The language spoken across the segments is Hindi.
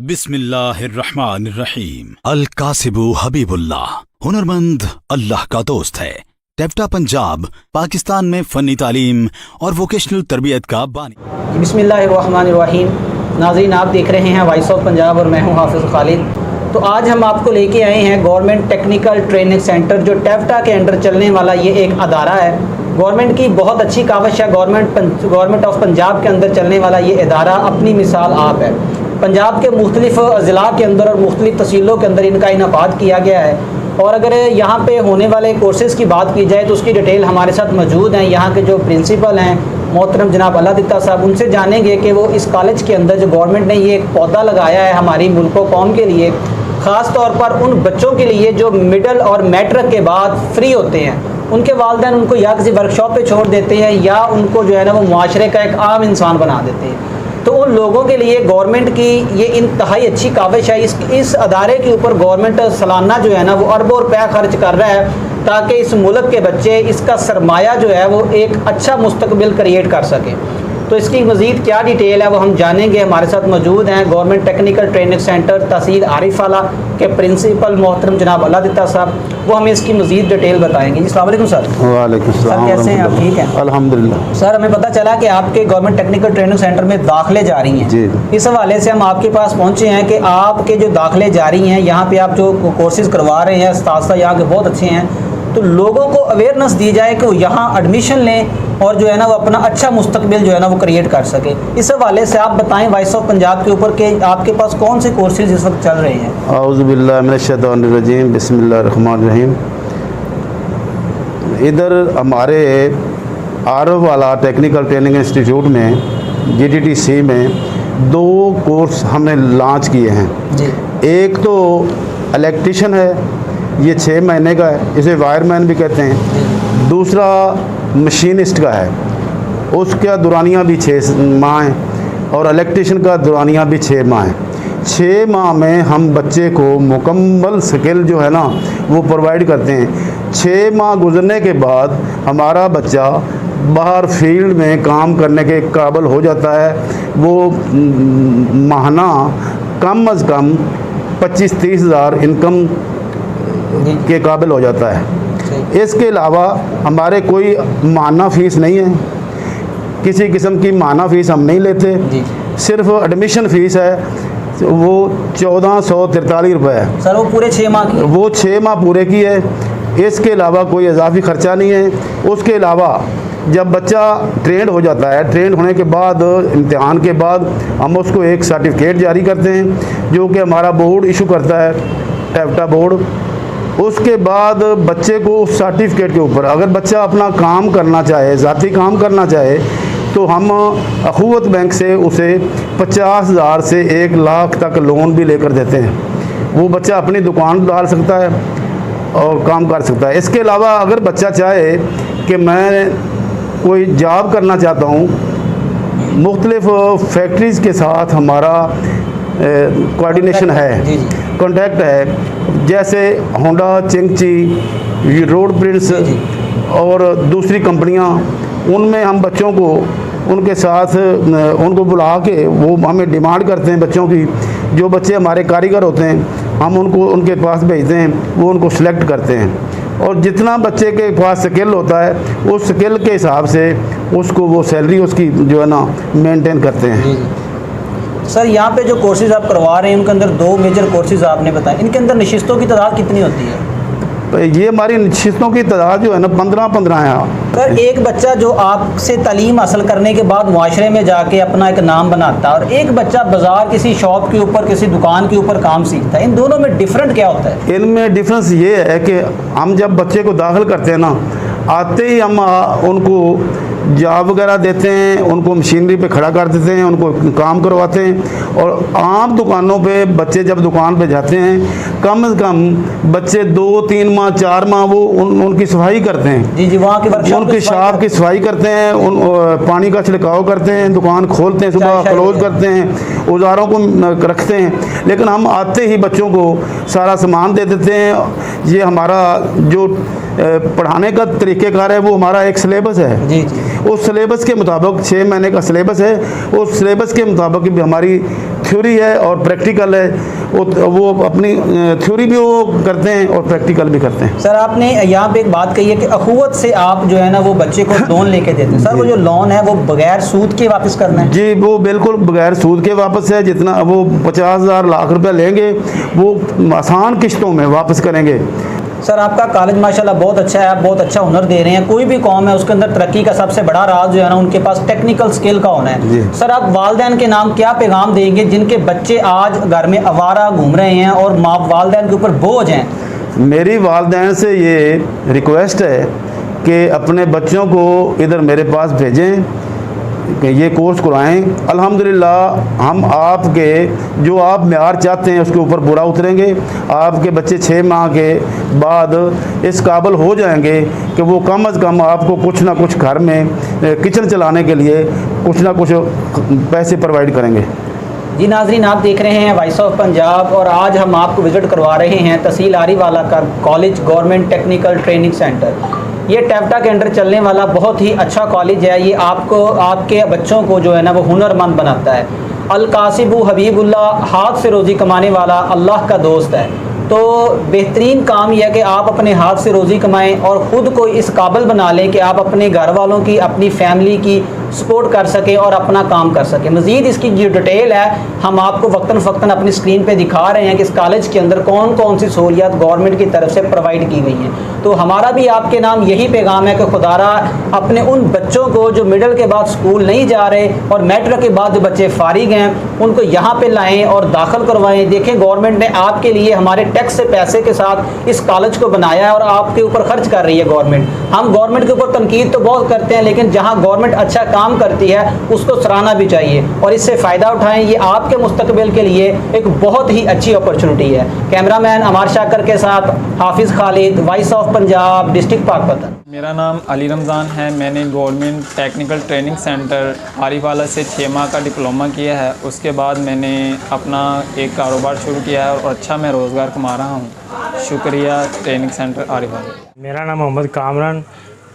बिस्मिल्लाहिर्रहमानिर्रहीम। अल कासिबु हबीबुल्लाह, हुनरमंद अल्लाह का दोस्त है। टेप्टा पंजाब पाकिस्तान में फ़नी तालीम और वोकेशनल तरबियत का बानी। बिस्मिल्लाहिर्रहमानिर्रहीम। नाज़रीन, आप देख रहे हैं वॉइस ऑफ पंजाब और मैं हूं हाफिज़ खालिद। तो आज हम आपको लेके आए हैं गवर्नमेंट टेक्निकल ट्रेनिंग सेंटर, जो टेप्टा के अंडर चलने वाला ये एक अदारा है। गवर्नमेंट की बहुत अच्छी काविश है। गवर्नमेंट ऑफ पंजाब के अंदर चलने वाला ये अदारा अपनी मिसाल आप है। पंजाब के मुख्तलिफ ज़िला के अंदर और मुख्तलिफ तहसीलों के अंदर इनका इनाकाद किया गया है। और अगर यहाँ पे होने वाले कोर्सेज़ की बात की जाए तो उसकी डिटेल हमारे साथ मौजूद हैं। यहाँ के जो प्रिंसिपल हैं मोहतरम जनाब अल्लादित्ता साहब, उनसे जानेंगे कि वो इस कॉलेज के अंदर जो गवर्नमेंट ने ये एक पौधा लगाया है हमारी मुल्क व कौम के लिए, ख़ास तौर पर उन बच्चों के लिए जो मिडल और मैट्रिक के बाद फ्री होते हैं, उनके वालिदैन उनको या किसी वर्कशॉप पे छोड़ देते हैं या उनको जो है ना वो मुआशरे का एक आम इंसान बना देते हैं। तो उन लोगों के लिए गवर्नमेंट की ये इंतहाई अच्छी काविश है। इस अदारे के ऊपर गवर्नमेंट सालाना जो है ना वो अरबों रुपया खर्च कर रहा है ताकि इस मुल्क के बच्चे इसका सरमाया जो है वो एक अच्छा मुस्तकबिल क्रिएट कर सकें। तो इसकी मज़ीद क्या डिटेल है वो हम जानेंगे। हमारे साथ मौजूद हैं गवर्नमेंट टेक्निकल ट्रेनिंग सेंटर तहसील आरिफवाला के प्रिंसिपल मोहतरम जनाब अल्लादित्ता साहब, वो हमें इसकी मज़ीद डिटेल बताएंगे। जी अस्सलाम वालेकुम सर। वालेकुम सलाम। सर कैसे हैं आप? ठीक हैं अल्हम्दुलिल्लाह। सर, हमें पता चला कि आपके गवर्नमेंट टेक्निकल ट्रेनिंग सेंटर में दाखिले जारी हैं जी। इस हवाले से हम आपके पास पहुंचे हैं कि आपके जो दाखिले जारी हैं, यहाँ पे आप जो कोर्सेज़ करवा रहे हैं, उस्ताद यहाँ के बहुत अच्छे हैं, तो लोगों को अवेयरनेस दी जाए कि वो यहाँ एडमिशन लें और जो है ना वो अपना अच्छा मुस्तकबिल जो है ना वो क्रिएट कर सके। इस हवाले से आप बताएं वॉइस ऑफ पंजाब के ऊपर कि आपके पास कौन से कोर्सेज इस वक्त चल रहे हैं। औज़ु बिल्लाहि मिनश्शैतानिर्रजीम, बिस्मिल्लाहिर्रहमानिर्रहीम। इधर हमारे आरिफवाला टेक्निकल ट्रेनिंग इंस्टीट्यूट में GTTC में 2 कोर्स हमने लॉन्च किए हैं जी। एक तो इलेक्ट्रीशियन है, ये 6 महीने का है, इसे वायरमैन भी कहते हैं। दूसरा मशीनिस्ट का है, उसका दुरानियाँ भी 6 माह हैं और इलेक्ट्रीशियन का दुरानियाँ भी 6 माह हैं। 6 माह में हम बच्चे को मुकम्मल स्किल जो है ना वो प्रोवाइड करते हैं। 6 माह गुजरने के बाद हमारा बच्चा बाहर फील्ड में काम करने के काबिल हो जाता है। वो माहाना कम अज़ कम 25-30 हज़ार इनकम के काबिल हो जाता है। इसके अलावा हमारे कोई माहाना फ़ीस नहीं है, किसी किस्म की माहाना फ़ीस हम नहीं लेते। सिर्फ एडमिशन फ़ीस है, वो 1443 रुपये है सर। वो पूरे 6 माह की? वो 6 माह पूरे की है। इसके अलावा कोई इजाफी ख़र्चा नहीं है। उसके अलावा जब बच्चा ट्रेंड हो जाता है, ट्रेंड होने के बाद इम्तिहान के बाद हम उसको एक सर्टिफिकेट जारी करते हैं जो कि हमारा बोर्ड इशू करता है, टेप्टा बोर्ड। उसके बाद बच्चे को उस सर्टिफिकेट के ऊपर अगर बच्चा अपना काम करना चाहे, ज़ाती काम करना चाहे, तो हम अखुवत बैंक से उसे 50,000 से 1 लाख तक लोन भी लेकर देते हैं। वो बच्चा अपनी दुकान डाल सकता है और काम कर सकता है। इसके अलावा अगर बच्चा चाहे कि मैं कोई जॉब करना चाहता हूँ, मुख्तलिफ फैक्ट्रीज़ के साथ हमारा कोऑर्डिनेशन है, कॉन्टैक्ट है, जैसे होंडा, चिंगची, रोड प्रिंट्स और दूसरी कंपनियां, उनमें हम बच्चों को उनके साथ उनको बुला के वो हमें डिमांड करते हैं बच्चों की। जो बच्चे हमारे कारीगर होते हैं हम उनको उनके पास भेजते हैं, वो उनको सिलेक्ट करते हैं और जितना बच्चे के पास स्किल होता है उस स्किल के हिसाब से उसको वो सैलरी उसकी जो है ना मेंटेन करते हैं। सर, यहाँ पे जो कोर्सेज आप करवा रहे हैं उनके अंदर 2 मेजर कोर्सेज आपने बताए, इनके अंदर नशिस्तों की तादाद कितनी होती है? ये हमारी नशिस्तों की तादाद जो है ना 15 है। सर, एक बच्चा जो आपसे तालीम हासिल करने के बाद मुआशरे में जाके अपना एक नाम बनाता है और एक बच्चा बाजार किसी शॉप के ऊपर किसी दुकान के ऊपर काम सीखता है, इन दोनों में डिफरेंट क्या होता है? इनमें डिफरेंस ये है कि हम जब बच्चे को दाखिल करते हैं ना, आते ही हम उनको जॉब वगैरह देते हैं, उनको मशीनरी पे खड़ा कर देते हैं, उनको काम करवाते हैं। और आम दुकानों पे बच्चे जब दुकान पे जाते हैं, कम से कम बच्चे 2-3 माह 4 माह वो उनकी सफाई करते हैं। जी, वहाँ की उनकी शॉप की सफाई करते हैं, पानी का छिड़काव करते हैं, दुकान खोलते हैं, सुबह क्लोज करते हैं, औजारों को रखते हैं। लेकिन हम आते ही बच्चों को सारा सामान दे देते हैं। ये हमारा जो पढ़ाने का तरीक़ेकार है वो हमारा एक सिलेबस है। जी जी। उस सिलेबस के मुताबिक 6 महीने का सिलेबस है, उस सिलेबस के मुताबिक भी हमारी थ्योरी है और प्रैक्टिकल है। वो अपनी थ्योरी भी वो करते हैं और प्रैक्टिकल भी करते हैं। सर आपने यहाँ पे एक बात कही है कि अखुवत से आप जो है ना वो बच्चे को लोन लेके देते हैं। सर वो जो लोन है वो बगैर सूद के वापस करना है? जी वो बिल्कुल बगैर सूद के वापस है। जितना वो 50,000 लाख रुपया लेंगे वो आसान किश्तों में वापस करेंगे। सर आपका कॉलेज माशाल्लाह बहुत अच्छा है, आप बहुत अच्छा हुनर दे रहे हैं। कोई भी कौम है उसके अंदर तरक्की का सबसे बड़ा राज जो है ना उनके पास टेक्निकल स्किल का होना है। सर आप वालिदैन के नाम क्या पैगाम देंगे जिनके बच्चे आज घर में आवारा घूम रहे हैं और माँ वालिदैन के ऊपर बोझ हैं? मेरी वालिदैन से ये रिक्वेस्ट है कि अपने बच्चों को इधर मेरे पास भेजें कि ये कोर्स कराएं। अल्हम्दुलिल्लाह हम आपके जो आप मेयार चाहते हैं उसके ऊपर पूरा उतरेंगे। आपके बच्चे 6 माह के बाद इस काबिल हो जाएंगे कि वो कम अज़ कम आपको कुछ ना कुछ घर में किचन चलाने के लिए कुछ ना कुछ पैसे प्रोवाइड करेंगे। जी नाजरीन आप देख रहे हैं वॉइस ऑफ पंजाब और आज हम आपको विज़िट करवा रहे हैं तहसील आरीवाला का college government technical training centre. ये टेप्टा के अंडर चलने वाला बहुत ही अच्छा कॉलेज है। ये आपको आपके बच्चों को जो है ना वो हुनरमंद बनाता है। अल कासिबु हबीबुल्लाह, हाथ से रोज़ी कमाने वाला अल्लाह का दोस्त है। तो बेहतरीन काम यह है कि आप अपने हाथ से रोज़ी कमाएं और ख़ुद को इस काबिल बना लें कि आप अपने घर वालों की अपनी फैमिली की सपोर्ट कर सकें और अपना काम कर सकें। मज़ीद इसकी जो डिटेल है हम आपको वक्तन फ़क्तन अपनी स्क्रीन पे दिखा रहे हैं कि इस कॉलेज के अंदर कौन कौन सी सहूलियात गवर्नमेंट की तरफ से प्रोवाइड की गई हैं। तो हमारा भी आपके नाम यही पैगाम है कि खुदारा अपने उन बच्चों को जो मिडल के बाद स्कूल नहीं जा रहे और मैट्रिक के बाद जो बच्चे फारिग हैं उनको यहाँ पर लाएँ और दाखिल करवाएँ। देखें गवर्नमेंट ने आपके लिए हमारे टैक्स से पैसे के साथ इस कॉलेज को बनाया है और आपके ऊपर खर्च कर रही है गवर्नमेंट। हम गवर्नमेंट के ऊपर तनकीद तो बहुत करते हैं लेकिन जहाँ गवर्नमेंट अच्छा काम करती है उसको सराहना भी चाहिए और इससे फ़ायदा उठाएं। ये आपके मुस्तकबिल के लिए एक बहुत ही अच्छी अपॉर्चुनिटी है। कैमरामैन अमार शाकर के साथ हाफिज़ Khalid, voice of Punjab, district Pakpattan. मेरा नाम अली रमज़ान है। मैंने गवर्नमेंट टेक्निकल ट्रेनिंग सेंटर आरीवाला से 6 माह का डिप्लोमा किया है। उसके बाद मैंने अपना एक कारोबार शुरू किया है और अच्छा मैं रोज़गार कमा रहा हूँ। शुक्रिया ट्रेनिंग सेंटर आरीवाला। मेरा नाम मोहम्मद कामरान,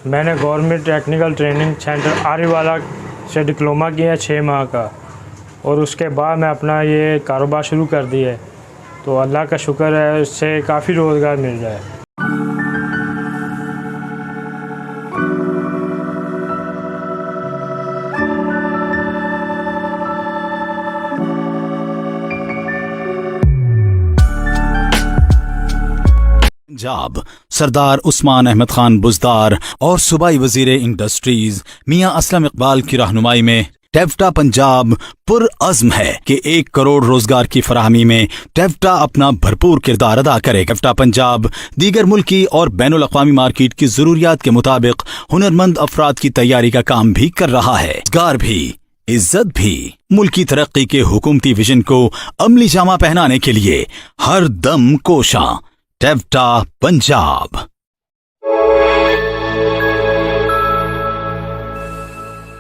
मैंने गवर्नमेंट टेक्निकल ट्रेनिंग सेंटर आरीवाला से डिप्लोमा किया है 6 माह का और उसके बाद मैं अपना ये कारोबार शुरू कर दिया है। तो अल्लाह का शुक्र है इससे काफ़ी रोज़गार मिल रहा है। पंजाब सरदार उस्मान अहमद खान बुज़दार और सूबाई वज़ीर इंडस्ट्रीज मियां असलम इकबाल की रहनुमाई में टेप्टा पंजाब पुरअज़्म है कि 1 करोड़ रोजगार की फराहमी में टेप्टा अपना भरपूर किरदार अदा करे। टेप्टा पंजाब दीगर मुल्की और बैनुल अक़वामी मार्केट की ज़रूरियात के मुताबिक हुनरमंद अफराद की तैयारी का काम भी कर रहा है। रोजगार भी, इज्जत भी, मुल्की तरक्की के हुकूमती विजन को अमली जामा पहनाने के लिए हर दम कोशां। टेप्टा पंजाब।